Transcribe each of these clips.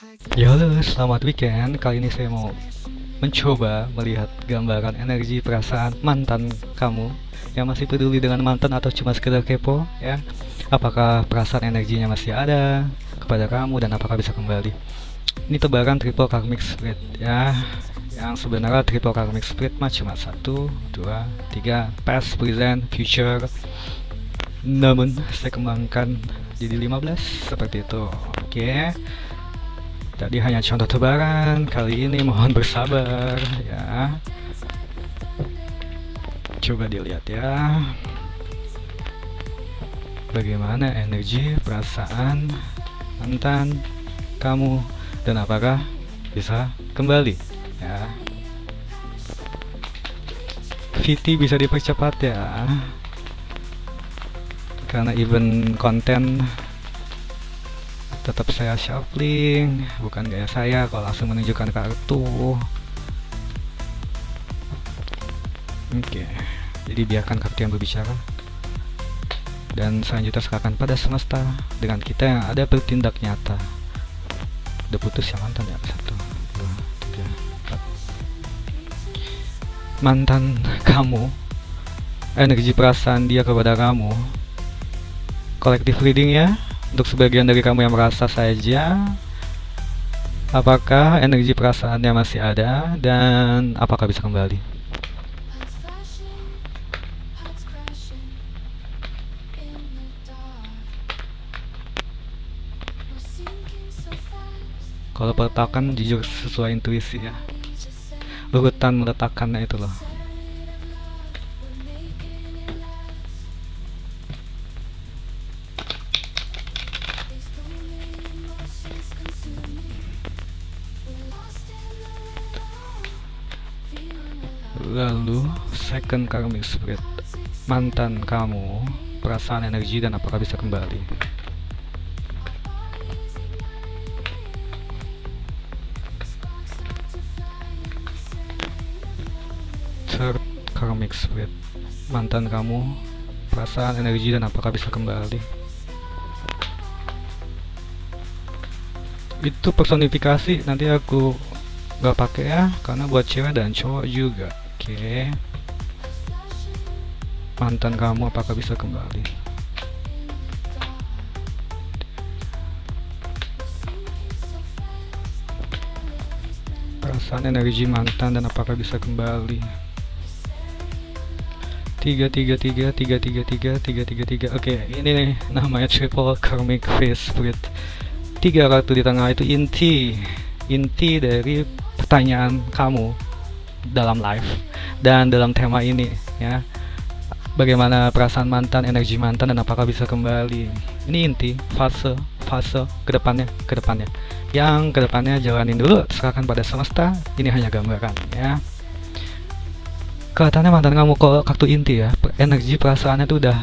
Ya halo, selamat weekend. Kali ini saya mau mencoba melihat gambaran energi perasaan mantan kamu yang masih peduli dengan mantan atau cuma sekedar kepo ya. Apakah perasaan energinya masih ada kepada kamu dan apakah bisa kembali? Ini tebaran triple karmic split ya. Yang sebenarnya triple karmic split mah cuma 1, 2, 3 past, present, future. Namun saya kembangkan jadi 15 seperti itu. Oke. Tadi hanya contoh tebaran, kali ini mohon bersabar ya. Coba dilihat ya. Bagaimana energi, perasaan mantan kamu dan apakah bisa kembali ya. VT bisa dipercepat ya. Karena event konten tetap saya shuffling, bukan gaya saya kalau langsung menunjukkan kartu. Oke, jadi biarkan kartu yang berbicara. Dan selanjutnya serahkan pada semesta dengan kita yang ada bertindak nyata. Udah putus yang mantan ya, 1, 2, 3, 4. Mantan kamu, energi perasaan dia kepada kamu. Collective reading ya. Untuk sebagian dari kamu yang merasa saja, apakah energi perasaannya masih ada dan apakah bisa kembali? Kalau peletakan jujur sesuai intuisi ya. Urutan meletakkannya itu loh. Lalu second karmic spirit, mantan kamu, perasaan energi dan apakah bisa kembali? Third karmic spirit, mantan kamu, perasaan energi dan apakah bisa kembali? Itu personifikasi, nanti aku gak pakai ya, karena buat cewek dan cowok juga. Oke. Mantan kamu apakah bisa kembali? Perasaan energi mantan dan apakah bisa kembali? 3 3 3 3 3 3 3 3. Oke, ini nih namanya triple karmic phase split. 3 kartu di tengah itu inti dari pertanyaan kamu dalam live dan dalam tema ini ya. Bagaimana perasaan mantan, energi mantan dan apakah bisa kembali? Ini inti fase kedepannya. Yang kedepannya jalanin dulu, serahkan pada semesta. Ini hanya gambaran ya. Kelihatannya mantan kamu kok kartu inti ya. Energi perasaannya tuh udah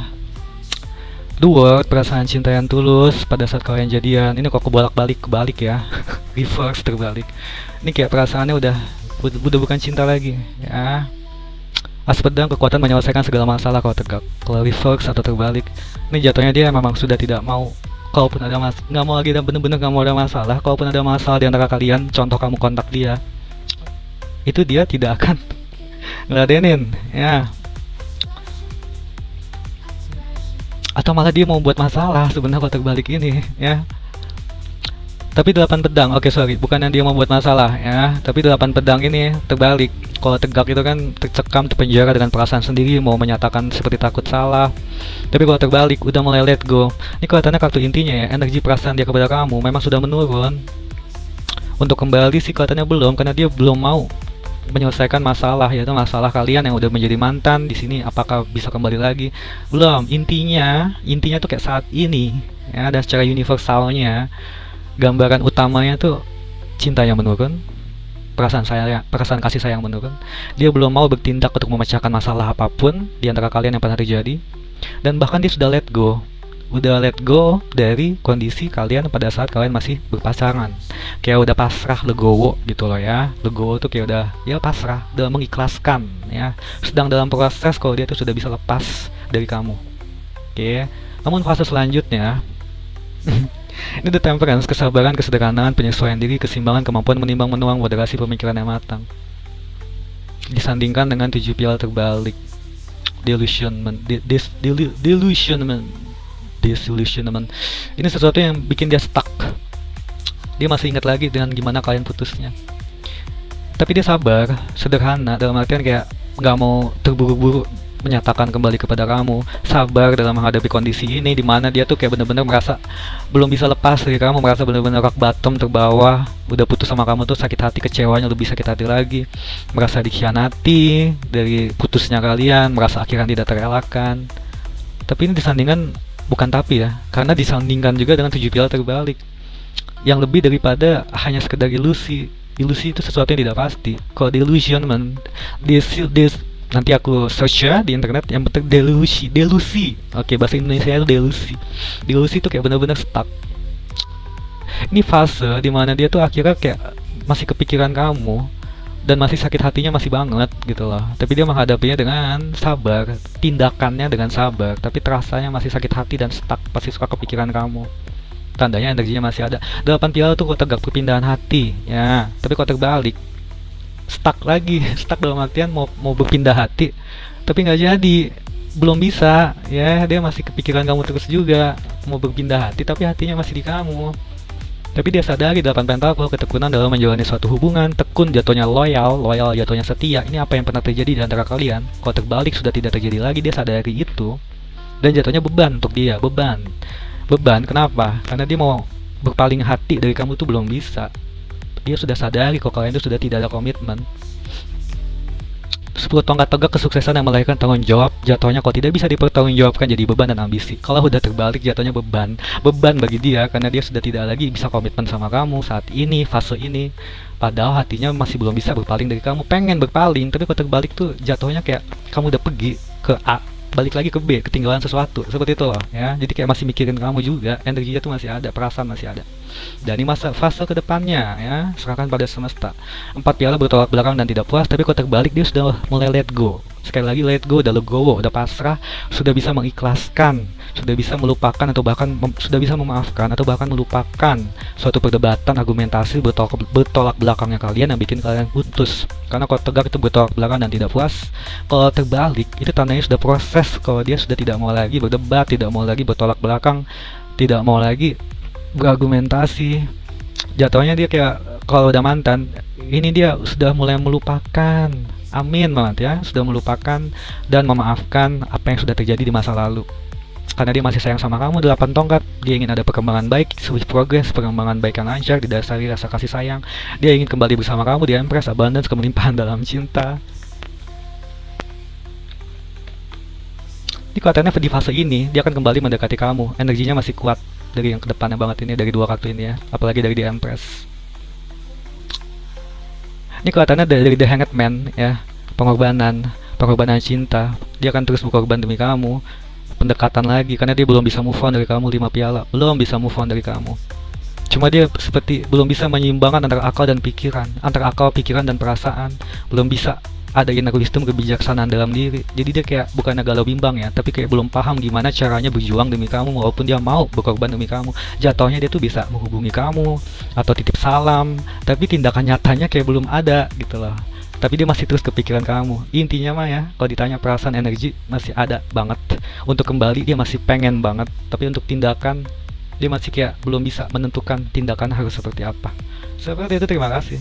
luar, perasaan cinta yang tulus pada saat kalian jadian. Ini kok kebalik ya. Reverse terbalik. Ini kayak perasaannya udah bukan cinta lagi ya. As pedang kekuatan menyelesaikan segala masalah kalau tegak. Kalau reverse atau terbalik, ini jatuhnya dia memang sudah tidak mau. Kalaupun ada nggak mau lagi dan bener-bener nggak mau ada masalah. Kalaupun ada masalah di antara kalian, contoh kamu kontak dia, itu dia tidak akan ngeladenin ya. Atau malah dia mau buat masalah sebenarnya kalau terbalik ini ya. Tapi 8 pedang, oke sorry, bukan yang dia membuat masalah ya. Tapi 8 pedang ini terbalik. Kalau tegak itu kan tercekam, terpenjara dengan perasaan sendiri, mau menyatakan seperti takut salah. Tapi kalau terbalik, udah mulai let go. Ini kelihatannya kartu intinya ya, energi perasaan dia kepada kamu memang sudah menurun. Untuk kembali sih kelihatannya belum, karena dia belum mau menyelesaikan masalah, yaitu masalah kalian yang udah menjadi mantan di sini. Apakah bisa kembali lagi? Belum. Intinya tuh kayak saat ini ya, dan secara universalnya gambaran utamanya tuh cinta yang menurun, perasaan kasih sayang menurun. Dia belum mau bertindak untuk memecahkan masalah apapun di antara kalian yang pernah terjadi, dan bahkan dia sudah let go dari kondisi kalian pada saat kalian masih berpacaran. Kayak udah pasrah, legowo gitu loh ya. Legowo tuh kayak udah ya pasrah, udah mengikhlaskan ya. Sedang dalam proses kalau dia tuh sudah bisa lepas dari kamu. Oke. Namun fase selanjutnya Ini the temperance, kesabaran, kesederhanaan, penyesuaian diri, keseimbangan, kemampuan menimbang menuang, moderasi, pemikiran yang matang. Disandingkan dengan 7 piala terbalik. Delusionment, disillusionment. Ini sesuatu yang bikin dia stuck. Dia masih ingat lagi dengan gimana kalian putusnya. Tapi dia sabar, sederhana, dalam artian kayak nggak mau terburu-buru menyatakan kembali kepada kamu. Sabar dalam menghadapi kondisi ini, dimana dia tuh kayak bener-bener merasa belum bisa lepas dari kamu, merasa bener-bener rock bottom, terbawah, udah putus sama kamu tuh sakit hati, kecewanya lebih sakit hati lagi, merasa dikhianati dari putusnya kalian, merasa akhirnya tidak terelakkan. Tapi ini disandingkan, bukan tapi ya, karena disandingkan juga dengan 7 piala terbalik yang lebih daripada hanya sekedar ilusi. Ilusi itu sesuatu yang tidak pasti. Kalau delusionment, nanti aku search ya di internet, yang betul delusi. Oke, bahasa Indonesia itu delusi. Delusi itu kayak benar-benar stuck. Ini fase dimana dia tuh akhirnya kayak masih kepikiran kamu dan masih sakit hatinya masih banget gitu loh. Tapi dia menghadapinya dengan sabar, tindakannya dengan sabar, tapi terasanya masih sakit hati dan stuck, pasti suka kepikiran kamu. Tandanya energinya masih ada. 8 piala tuh kok tegak perpindahan hati ya, tapi kok terbalik stuck lagi. Stuck dalam artian mau berpindah hati tapi nggak jadi, belum bisa ya. Dia masih kepikiran kamu terus juga, mau berpindah hati tapi hatinya masih di kamu. Tapi dia sadari 8 pentakel, ketekunan dalam menjalani suatu hubungan, tekun jatuhnya loyal jatuhnya setia. Ini apa yang pernah terjadi di antara kalian, kalau terbalik sudah tidak terjadi lagi. Dia sadari itu dan jatuhnya beban untuk dia. Beban, kenapa? Karena dia mau berpaling hati dari kamu tuh belum bisa. Dia sudah sadari kok kalian itu sudah tidak ada komitmen. 10 tongkat tegak kesuksesan yang melahirkan tanggung jawab, jatuhnya kalau tidak bisa dipertanggungjawabkan jadi beban dan ambisi. Kalau udah terbalik jatuhnya beban bagi dia, karena dia sudah tidak lagi bisa komitmen sama kamu saat ini, fase ini. Padahal hatinya masih belum bisa berpaling dari kamu, pengen berpaling, tapi kalau terbalik tuh jatuhnya kayak kamu udah pergi ke A, balik lagi ke B, ketinggalan sesuatu, seperti itu loh ya. Jadi kayak masih mikirin kamu juga, energinya tuh masih ada, perasaan masih ada. Dan ini masa fase kedepannya ya, serahkan pada semesta. 4 piala bertolak belakang dan tidak puas, tapi kalau terbalik dia sudah mulai let go. Sekali lagi let go, udah legowo, udah pasrah, sudah bisa mengikhlaskan, sudah bisa melupakan atau bahkan sudah bisa memaafkan atau bahkan melupakan suatu perdebatan, argumentasi bertolak belakangnya kalian yang bikin kalian putus. Karena kalau tegak itu bertolak belakang dan tidak puas, kalau terbalik itu tandanya sudah proses, kalau dia sudah tidak mau lagi berdebat, tidak mau lagi bertolak belakang, tidak mau lagi berargumentasi. Jatuhnya dia kayak kalau udah mantan, ini dia sudah mulai melupakan. Amin banget ya, sudah melupakan dan memaafkan apa yang sudah terjadi di masa lalu. Karena dia masih sayang sama kamu, 8 tongkat. Dia ingin ada perkembangan baik, swift progress, perkembangan baik yang lancar, didasari rasa kasih sayang. Dia ingin kembali bersama kamu di Empress, abundance, kemelimpahan dalam cinta. Ini kelihatannya di fase ini dia akan kembali mendekati kamu. Energinya masih kuat dari yang kedepannya banget ini, dari 2 kartu ini ya, apalagi dari di Empress. Ini kelihatannya dari The Hanged Man ya, pengorbanan cinta. Dia akan terus berkorban demi kamu, pendekatan lagi, karena dia belum bisa move on dari kamu. 5 piala, belum bisa move on dari kamu. Cuma dia seperti belum bisa menyeimbangkan antara akal dan pikiran, antara akal, pikiran dan perasaan. Belum bisa ada inner wisdom, kebijaksanaan dalam diri. Jadi dia kayak bukannya galau bimbang ya, tapi kayak belum paham gimana caranya berjuang demi kamu walaupun dia mau berkorban demi kamu. Jatuhnya dia tuh bisa menghubungi kamu atau titip salam, tapi tindakan nyatanya kayak belum ada gitu loh. Tapi dia masih terus kepikiran kamu. Intinya mah ya, kalau ditanya perasaan, energi masih ada banget. Untuk kembali dia masih pengen banget, tapi untuk tindakan dia masih kayak belum bisa menentukan tindakan harus seperti apa. Seperti itu, terima kasih.